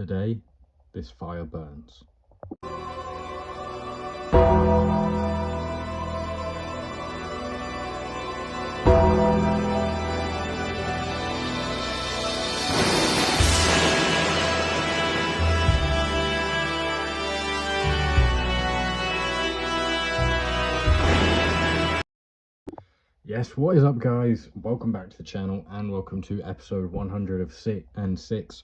Today, this fire burns. Yes, what is up guys? Welcome back to the channel and welcome to episode 106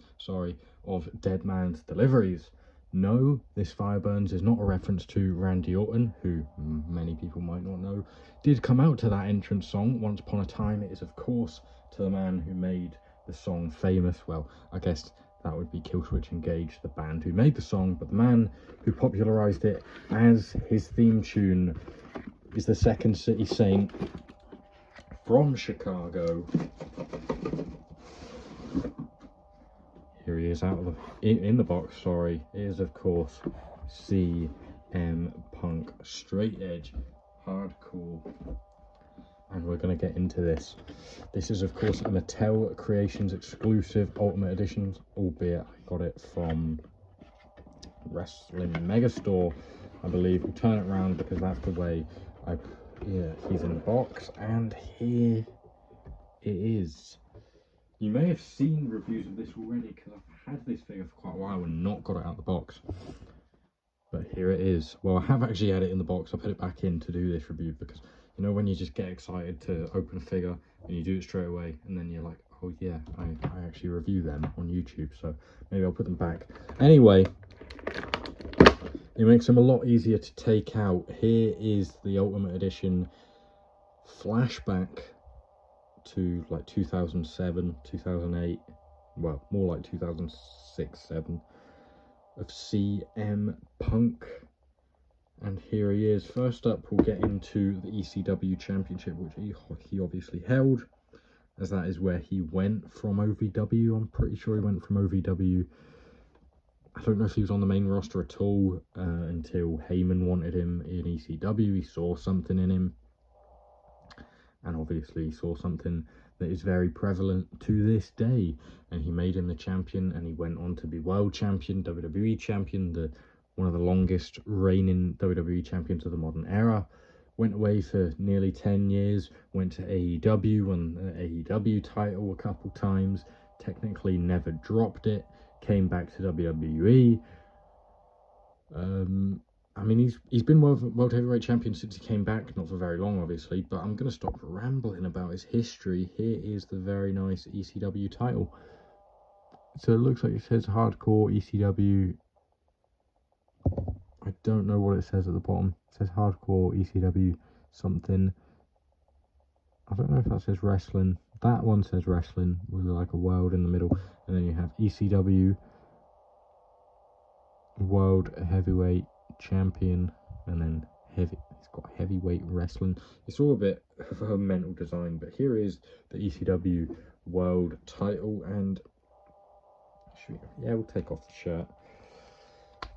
of Deadman's Deliveries. No, this fire burns is not a reference to Randy Orton, who many people might not know did come out to that entrance song once upon a time. It is of course to the man who made the song famous. Well, I guess that would be Killswitch Engage, the band who made the song, but the man who popularized it as his theme tune is the Second City Saint from Chicago. Here he is out of in the box, sorry. It is of course CM Punk, straight edge, hardcore. And we're going to get into this. This is of course a Mattel Creations exclusive Ultimate Edition, albeit I got it from Wrestling Megastore, I believe. We'll turn it around because that's the way he's in the box, and here it is. You may have seen reviews of this already because I've had this figure for quite a while and not got it out of the box, but here it is. Well, I have actually had it in the box. I put it back in to do this review because, you know, when you just get excited to open a figure and you do it straight away and then you're like, oh yeah, I actually review them on YouTube, so maybe I'll put them back. Anyway, it makes them a lot easier to take out. Here is the Ultimate Edition flashback to like 2007, 2008, well, more like 2006-7 of CM Punk. And here he is. First up, we'll get into the ECW Championship, which he obviously held, as that is where he went from OVW. I'm pretty sure he went from OVW. I don't know if he was on the main roster at all until Heyman wanted him in ECW. He saw something in him, and obviously he saw something that is very prevalent to this day, and he made him the champion, and he went on to be world champion, WWE champion, one of the longest reigning WWE champions of the modern era. Went away for nearly 10 years, went to AEW, won the AEW title a couple times, technically never dropped it. Came back to WWE. I mean, he's been world heavyweight champion since he came back, not for very long obviously, but I'm going to stop rambling about his history. Here is the very nice ECW title. So it looks like it says hardcore ECW. I don't know what it says at the bottom. It says hardcore ECW something. I don't know if that says wrestling. That one says wrestling with like a world in the middle, and then you have ECW World Heavyweight Champion, and then it's got heavyweight wrestling. It's all a bit of a mental design, but here is the ECW World title. And we'll take off the shirt.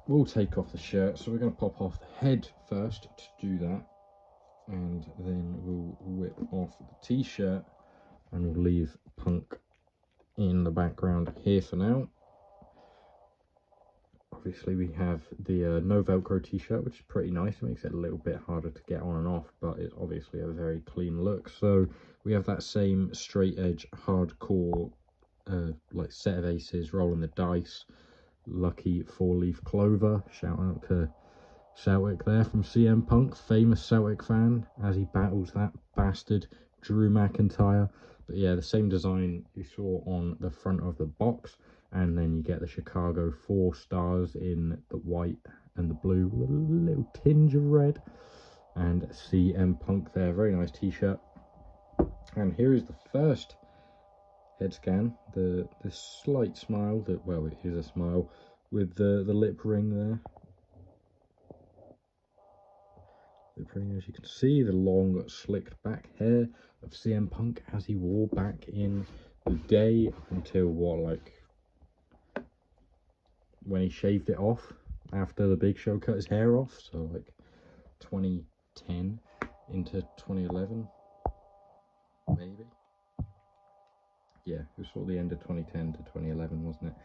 We'll take off the shirt, so we're going to pop off the head first to do that, and then we'll whip off the t-shirt, and we'll leave Punk in the background here for now. Obviously we have the no velcro t-shirt, which is pretty nice. It makes it a little bit harder to get on and off, but it's obviously a very clean look. So we have that same straight edge hardcore like set of aces, rolling the dice, lucky 4-leaf clover. Shout out to Celtic there from CM Punk, famous Celtic fan, as he battles that bastard Drew McIntyre. But yeah, the same design you saw on the front of the box, and then you get the Chicago 4 stars in the white and the blue with a little tinge of red, and CM Punk there. Very nice t-shirt. And here is the first head scan, the slight smile, that, well, it is a smile with the lip ring there. As you can see, the long slicked back hair of CM Punk as he wore back in the day until what, like when he shaved it off after the Big Show cut his hair off, so like 2010 into 2011 maybe. Yeah, it was sort of the end of 2010 to 2011, wasn't it?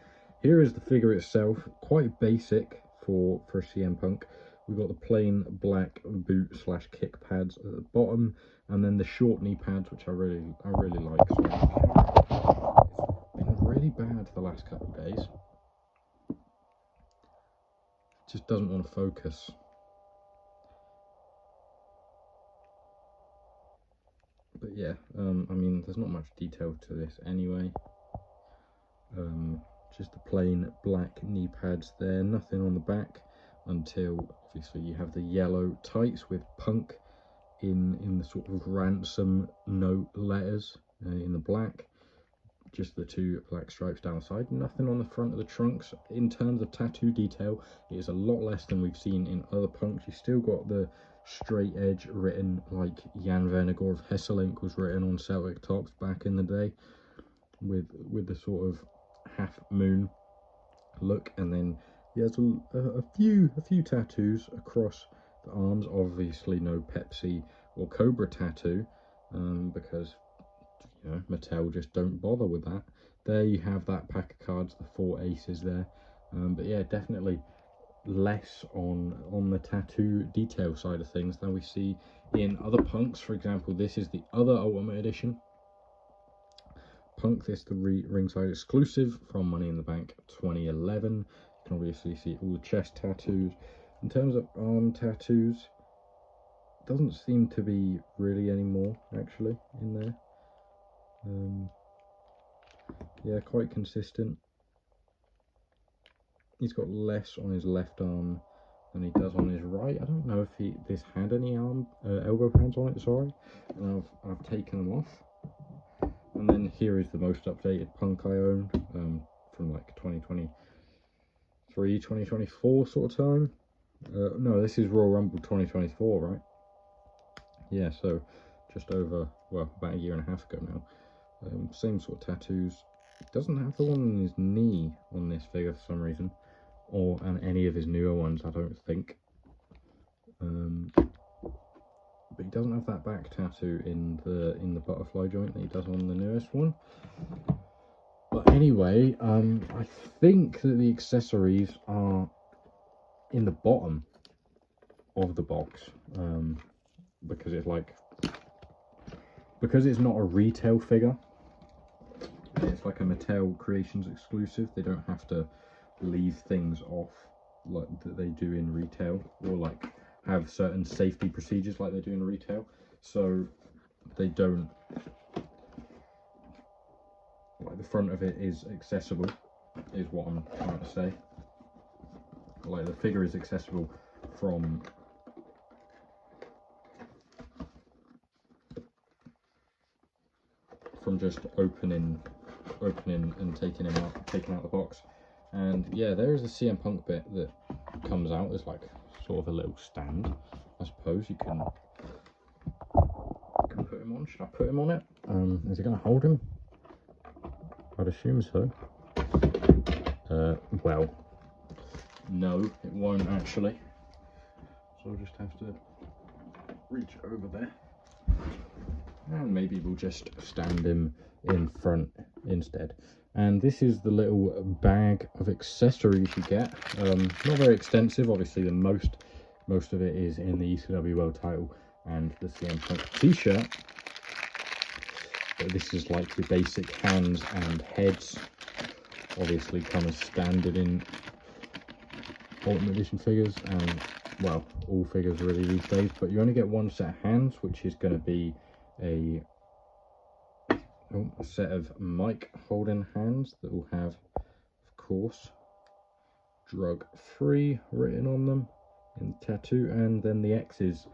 here is the figure itself, quite basic for CM Punk. We've got the plain black boot / kick pads at the bottom, and then the short knee pads, which I really like. So it's been really bad the last couple of days. It just doesn't want to focus. But yeah, I mean, there's not much detail to this anyway. Just the plain black knee pads there, nothing on the back, until obviously you have the yellow tights with Punk in the sort of ransom note letters in the black. Just the two black stripes down the side, nothing on the front of the trunks. In terms of tattoo detail, it is a lot less than we've seen in other Punks. You still got the straight edge written like Jan Vennegoor of Hesselink was written on Celtic tops back in the day, with the sort of half moon look. And then he has a few tattoos across the arms. Obviously no Pepsi or Cobra tattoo, because you know, Mattel just don't bother with that. There you have that pack of cards, the 4 aces there. But yeah, definitely less on the tattoo detail side of things than we see in other Punks. For example, this is the other Ultimate Edition Punk. This is the ringside exclusive from Money in the Bank 2011. You can obviously see all the chest tattoos. In terms of arm tattoos, doesn't seem to be really any more actually in there. Yeah, quite consistent. He's got less on his left arm than he does on his right. I don't know if this had any elbow pads on it, sorry. And I've taken them off. And then here is the most updated Punk I own, from like 2023, 2024 sort of time. No, this is Royal Rumble 2024, right? Yeah, so just over, well, about a year and a half ago now. Same sort of tattoos. Doesn't have the one on his knee on this figure for some reason, or on any of his newer ones, I don't think. But he doesn't have that back tattoo in the butterfly joint that he does on the newest one. But anyway, I think that the accessories are in the bottom of the box, because it's not a retail figure. It's like a Mattel Creations exclusive. They don't have to leave things off like that they do in retail, or like have certain safety procedures like they do in retail. So they don't, like, the front of it is accessible, is what I'm trying to say. Like, the figure is accessible from just opening and taking out the box. And yeah, there is a CM Punk bit that comes out as like sort of a little stand. I suppose you can put him on. Should I put him on it? Is it going to hold him? I'd assume so. Well, no, it won't actually. So I'll just have to reach over there. And maybe we'll just stand him in front instead. And this is the little bag of accessories you get. Not very extensive, obviously. The most of it is in the ECW World title and the CM Punk t-shirt. But this is like your basic hands and heads. Obviously come as standard in Ultimate Edition figures, and well, all figures really these days. But you only get one set of hands, which is going to be a set of mic holding hands that will have, of course, drug free written on them in the tattoo, and then the X's,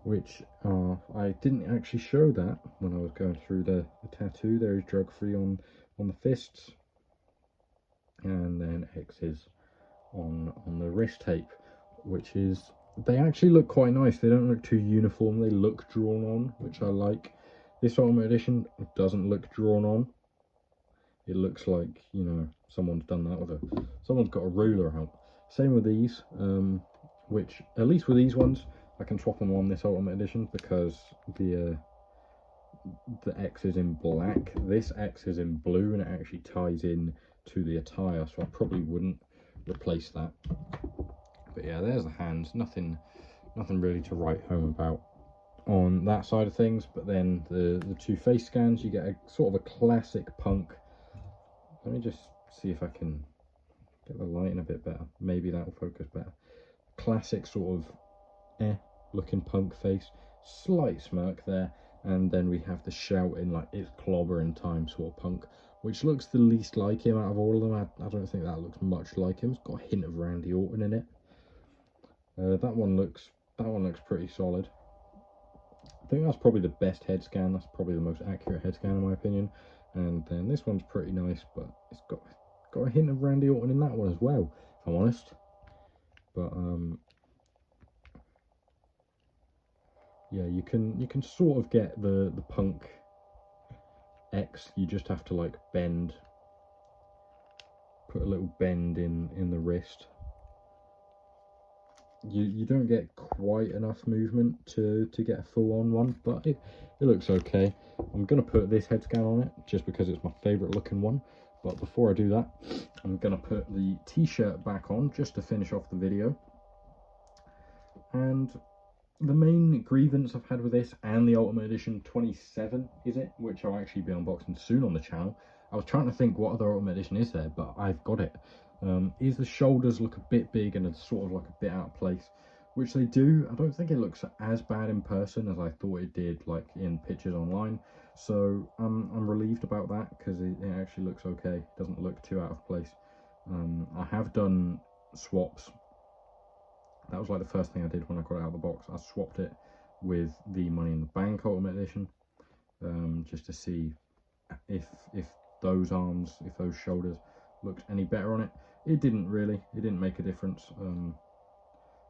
which are, I didn't actually show that when I was going through the tattoo. There is drug free on the fists, and then X's on the wrist tape, which is, they actually look quite nice. They don't look too uniform, they look drawn on, which I like. This Ultimate Edition doesn't look drawn on. It looks like, you know, someone's done that someone's got a ruler out. Same with these, which, at least with these ones, I can swap them on this Ultimate Edition because the X is in black. This X is in blue, and it actually ties in to the attire, so I probably wouldn't replace that. But yeah, there's the hands. Nothing really to write home about on that side of things. But then the two face scans, you get a sort of a classic Punk. Let me just see if I can get the lighting a bit better. Maybe that will focus better. Classic sort of looking Punk face, slight smirk there, and then we have the shouting like it's clobbering time sort of Punk, which looks the least like him out of all of them. I don't think that looks much like him. It's got a hint of Randy Orton in it. That one looks pretty solid. I think that's probably the best head scan. That's probably the most accurate head scan in my opinion. And then this one's pretty nice, but it's got a hint of Randy Orton in that one as well, if I'm honest. But yeah, you can sort of get the Punk X. You just have to like put a little bend in the wrist. You don't get quite enough movement to get a full-on one, but it looks okay. I'm going to put this head scan on it just because it's my favourite looking one. But before I do that, I'm going to put the t-shirt back on just to finish off the video. And the main grievance I've had with this and the Ultimate Edition 27, is it? Which I'll actually be unboxing soon on the channel. I was trying to think what other Ultimate Edition is there, but I've got it. Is the shoulders look a bit big and it's sort of like a bit out of place, which they do. I don't think it looks as bad in person as I thought it did, like in pictures online. So I'm relieved about that because it actually looks okay. It doesn't look too out of place. I have done swaps. That was like the first thing I did when I got it out of the box. I swapped it with the Money in the Bank Ultimate Edition, just to see if those arms, if those shoulders looked any better on it. It didn't really. It didn't make a difference.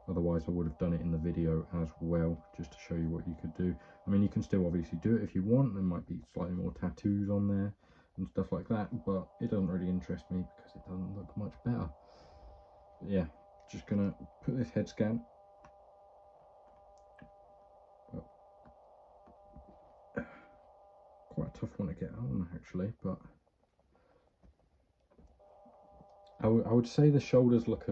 Otherwise I would have done it in the video as well, just to show you what you could do. I mean, you can still obviously do it if you want. There might be slightly more tattoos on there and stuff like that, but it doesn't really interest me because it doesn't look much better. But yeah, just gonna put this head scan. Quite a tough one to get on actually, but I would say the shoulders look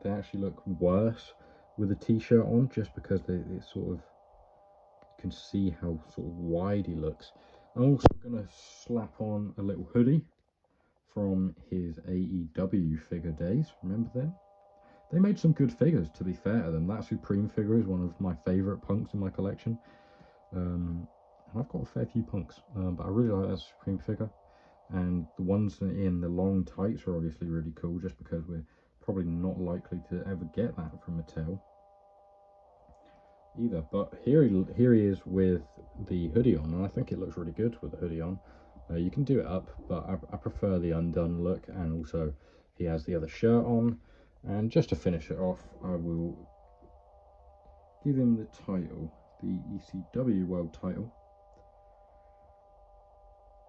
they actually look worse with a t-shirt on, just because it sort of, you can see how sort of wide he looks. I'm also going to slap on a little hoodie from his AEW figure days. Remember them? They made some good figures, to be fair to them. That Supreme figure is one of my favourite Punks in my collection. I've got a fair few Punks, but I really like that Supreme figure. And the ones in the long tights are obviously really cool, just because we're probably not likely to ever get that from Mattel either. But here he is with the hoodie on, and I think it looks really good with the hoodie on. You can do it up, but I prefer the undone look, and also he has the other shirt on. And just to finish it off, I will give him the title, the ECW World title,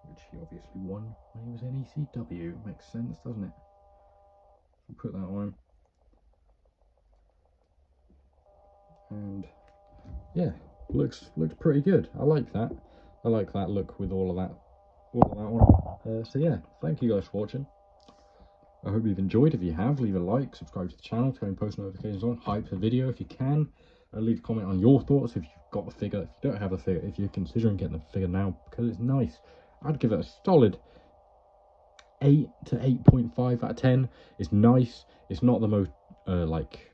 which he obviously won when he was in ECW. It makes sense, doesn't it? We'll put that on. And yeah, looks pretty good. I like that. I like that look with all of that on. So yeah, thank you guys for watching. I hope you've enjoyed. If you have, leave a like, subscribe to the channel, turn post notifications on, hype the video if you can. Leave a comment on your thoughts if you've got the figure, if you don't have the figure, if you're considering getting the figure now, because it's nice. I'd give it a solid 8 to 8.5 out of 10. It's nice. It's not the most like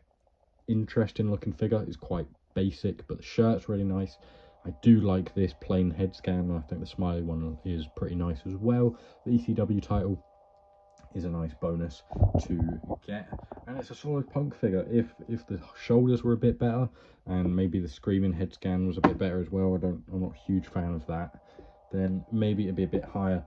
interesting looking figure. It's quite basic, but the shirt's really nice. I do like this plain head scan, and I think the smiley one is pretty nice as well. The ECW title is a nice bonus to get, and it's a solid Punk figure. If the shoulders were a bit better, and maybe the screaming head scan was a bit better as well, I'm not a huge fan of that, then maybe it'd be a bit higher.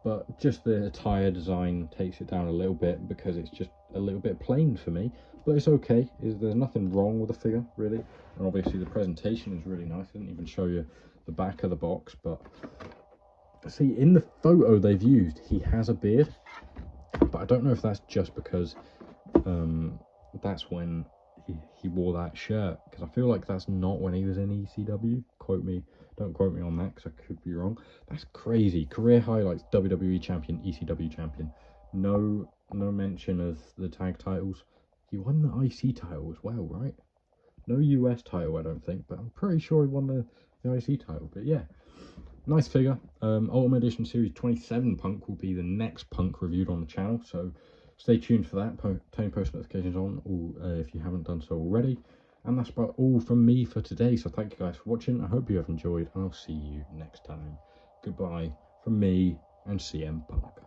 But just the attire design takes it down a little bit, because it's just a little bit plain for me. But it's okay. There's nothing wrong with the figure, really. And obviously the presentation is really nice. I didn't even show you the back of the box, but see, in the photo they've used, he has a beard. But I don't know if that's just because that's when he wore that shirt, because I feel like that's not when he was in ECW. Don't quote me on that, because I could be wrong. That's crazy. Career highlights: WWE champion, ECW champion. No mention of the tag titles. He won the IC title as well, right? No US title, I don't think, but I'm pretty sure he won the IC title. But yeah, nice figure. Ultimate Edition Series 27 Punk will be the next Punk reviewed on the channel, so stay tuned for that. Turn post notifications on if you haven't done so already. And that's about all from me for today, so thank you guys for watching. I hope you have enjoyed, and I'll see you next time. Goodbye from me and CM Punk.